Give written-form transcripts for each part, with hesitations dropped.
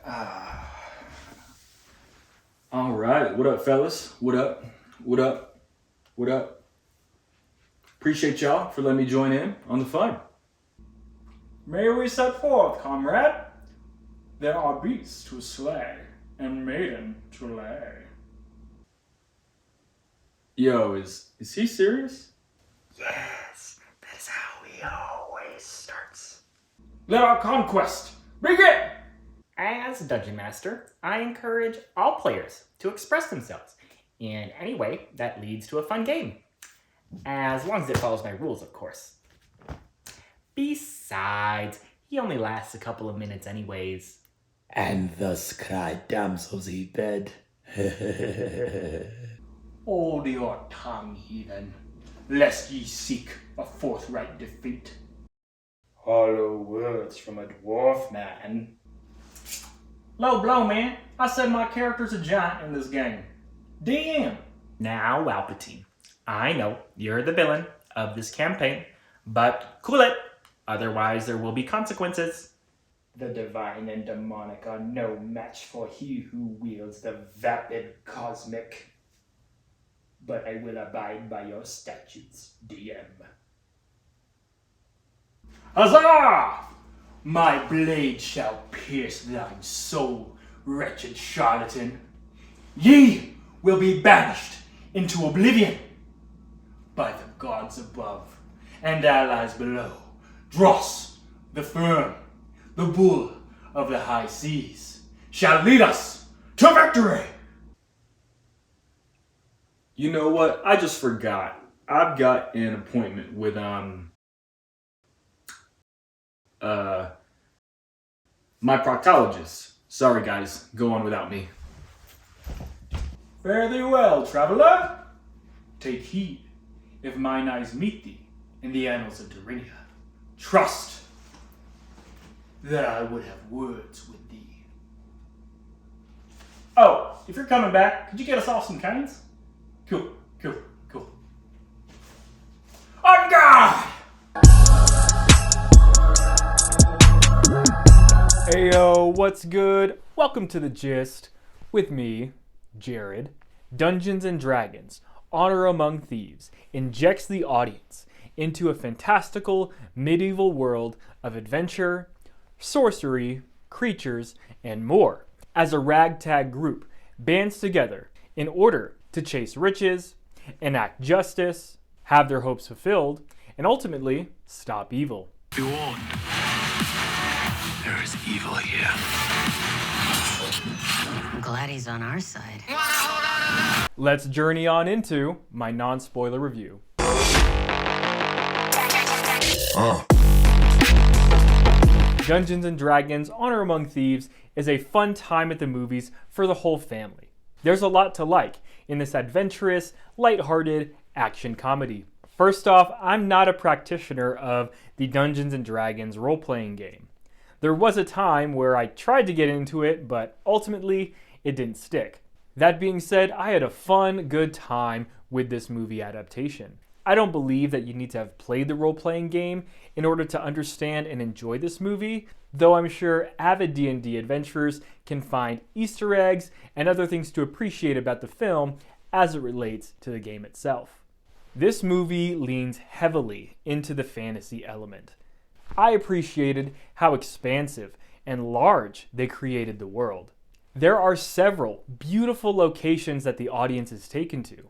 All right, what up, fellas? What up? What up? What up? Appreciate y'all for letting me join in on the fun. May we set forth, comrade? There are beasts to slay and maiden to lay. Yo, is he serious? Yes, that is how he always starts. Let our conquest begin! As Dungeon Master, I encourage all players to express themselves in any way that leads to a fun game. As long as it follows my rules, of course. Besides, he only lasts a couple of minutes anyways. And thus cried damsels he bed. Hold your tongue, heathen, lest ye seek a forthright defeat. Hollow words from a dwarf man. Low blow, man. I said my character's a giant in this game. DM. Now, Palpatine, I know you're the villain of this campaign, but cool it. Otherwise, there will be consequences. The divine and demonic are no match for he who wields the vapid cosmic. But I will abide by your statutes, DM. Huzzah! My blade shall pierce thine soul, wretched charlatan. Ye will be banished into oblivion by the gods above and allies below. Dross, the firm, the bull of the high seas, shall lead us to victory! You know what? I just forgot. I've got an appointment with my proctologist. Sorry guys, go on without me. Fare thee well, traveller. Take heed, if mine eyes meet thee in the annals of Dorinia. Trust that I would have words with thee. Oh, if you're coming back, could you get us all some canes? Cool. On guard! Heyo, what's good? Welcome to The Gist with me, Jared. Dungeons & Dragons, Honor Among Thieves, injects the audience into a fantastical medieval world of adventure, sorcery, creatures, and more as a ragtag group bands together in order to chase riches, enact justice, have their hopes fulfilled, and ultimately stop evil. Be warned. There is evil here. I'm glad he's on our side. Let's journey on into my non-spoiler review. Dungeons & Dragons Honor Among Thieves is a fun time at the movies for the whole family. There's a lot to like in this adventurous, lighthearted action comedy. First off, I'm not a practitioner of the Dungeons & Dragons role-playing game. There was a time where I tried to get into it, but ultimately it didn't stick. That being said, I had a fun, good time with this movie adaptation. I don't believe that you need to have played the role-playing game in order to understand and enjoy this movie, though I'm sure avid D&D adventurers can find Easter eggs and other things to appreciate about the film as it relates to the game itself. This movie leans heavily into the fantasy element. I appreciated how expansive and large they created the world. There are several beautiful locations that the audience is taken to.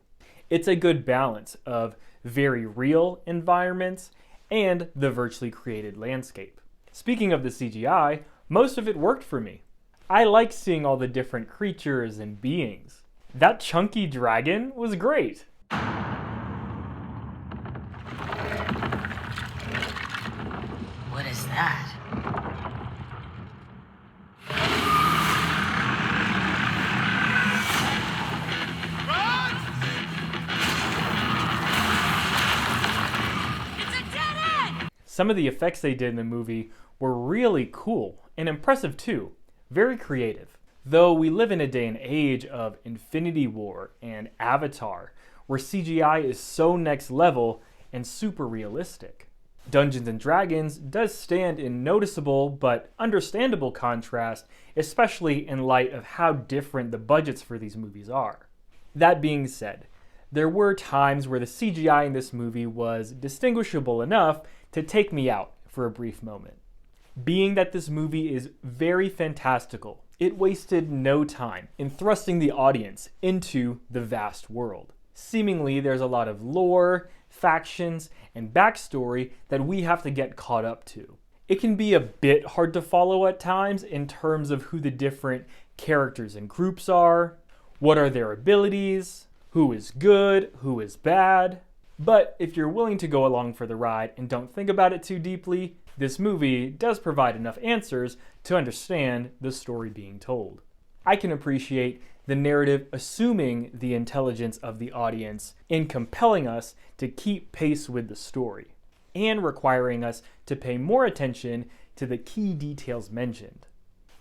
It's a good balance of very real environments and the virtually created landscape. Speaking of the CGI, most of it worked for me. I like seeing all the different creatures and beings. That chunky dragon was great. What is that? Some of the effects they did in the movie were really cool and impressive too. Very creative. Though we live in a day and age of Infinity War and Avatar, where CGI is so next level and super realistic. Dungeons and Dragons does stand in noticeable but understandable contrast, especially in light of how different the budgets for these movies are. That being said, there were times where the CGI in this movie was distinguishable enough to take me out for a brief moment. Being that this movie is very fantastical, it wasted no time in thrusting the audience into the vast world. Seemingly, there's a lot of lore, factions, and backstory that we have to get caught up to. It can be a bit hard to follow at times in terms of who the different characters and groups are, what are their abilities, who is good, who is bad. But if you're willing to go along for the ride and don't think about it too deeply, this movie does provide enough answers to understand the story being told. I can appreciate the narrative assuming the intelligence of the audience in compelling us to keep pace with the story, and requiring us to pay more attention to the key details mentioned.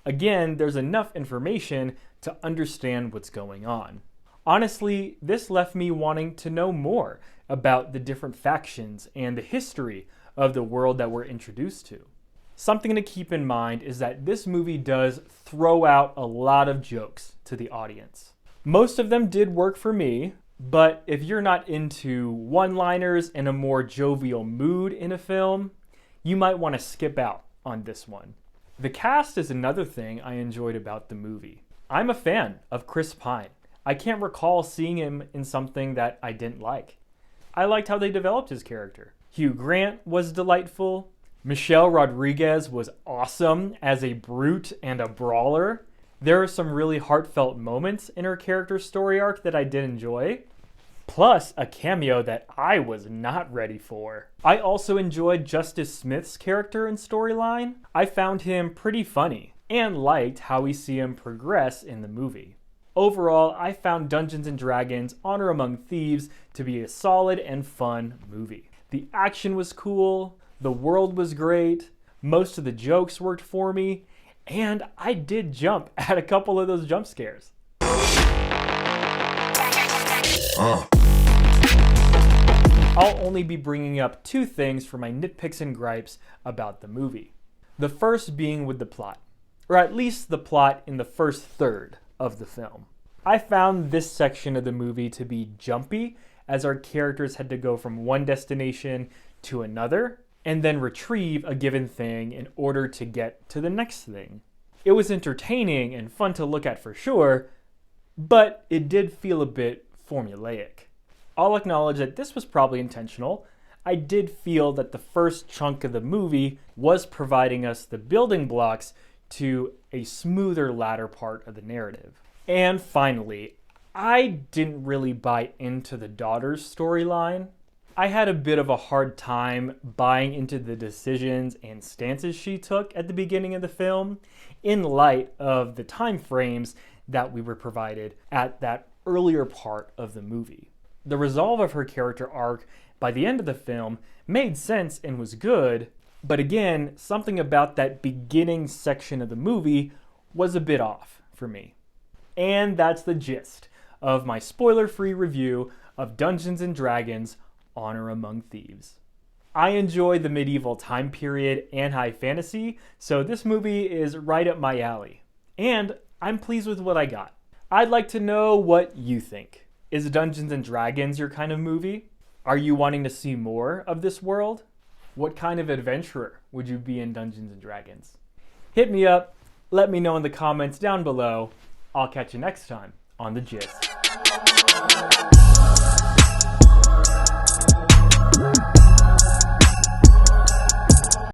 Again, there's enough information to understand what's going on. Honestly, this left me wanting to know more about the different factions and the history of the world that we're introduced to. Something to keep in mind is that this movie does throw out a lot of jokes to the audience. Most of them did work for me, but if you're not into one-liners and a more jovial mood in a film, you might want to skip out on this one. The cast is another thing I enjoyed about the movie. I'm a fan of Chris Pine. I can't recall seeing him in something that I didn't like. I liked how they developed his character. Hugh Grant was delightful. Michelle Rodriguez was awesome as a brute and a brawler. There are some really heartfelt moments in her character's story arc that I did enjoy. Plus a cameo that I was not ready for. I also enjoyed Justice Smith's character and storyline. I found him pretty funny and liked how we see him progress in the movie. Overall, I found Dungeons & Dragons: Honor Among Thieves to be a solid and fun movie. The action was cool, the world was great, most of the jokes worked for me, and I did jump at a couple of those jump scares. I'll only be bringing up 2 things for my nitpicks and gripes about the movie. The first being with the plot, or at least the plot in the first third of the film. I found this section of the movie to be jumpy, as our characters had to go from one destination to another, and then retrieve a given thing in order to get to the next thing. It was entertaining and fun to look at for sure, but it did feel a bit formulaic. I'll acknowledge that this was probably intentional. I did feel that the first chunk of the movie was providing us the building blocks to a smoother latter part of the narrative. And finally, I didn't really buy into the daughter's storyline. I had a bit of a hard time buying into the decisions and stances she took at the beginning of the film in light of the time frames that we were provided at that earlier part of the movie. The resolve of her character arc by the end of the film made sense and was good, but again, something about that beginning section of the movie was a bit off for me. And that's the gist of my spoiler-free review of Dungeons & Dragons: Honor Among Thieves. I enjoy the medieval time period and high fantasy, so this movie is right up my alley. And I'm pleased with what I got. I'd like to know what you think. Is Dungeons & Dragons your kind of movie? Are you wanting to see more of this world? What kind of adventurer would you be in Dungeons & Dragons? Hit me up, let me know in the comments down below. I'll catch you next time on The Gist.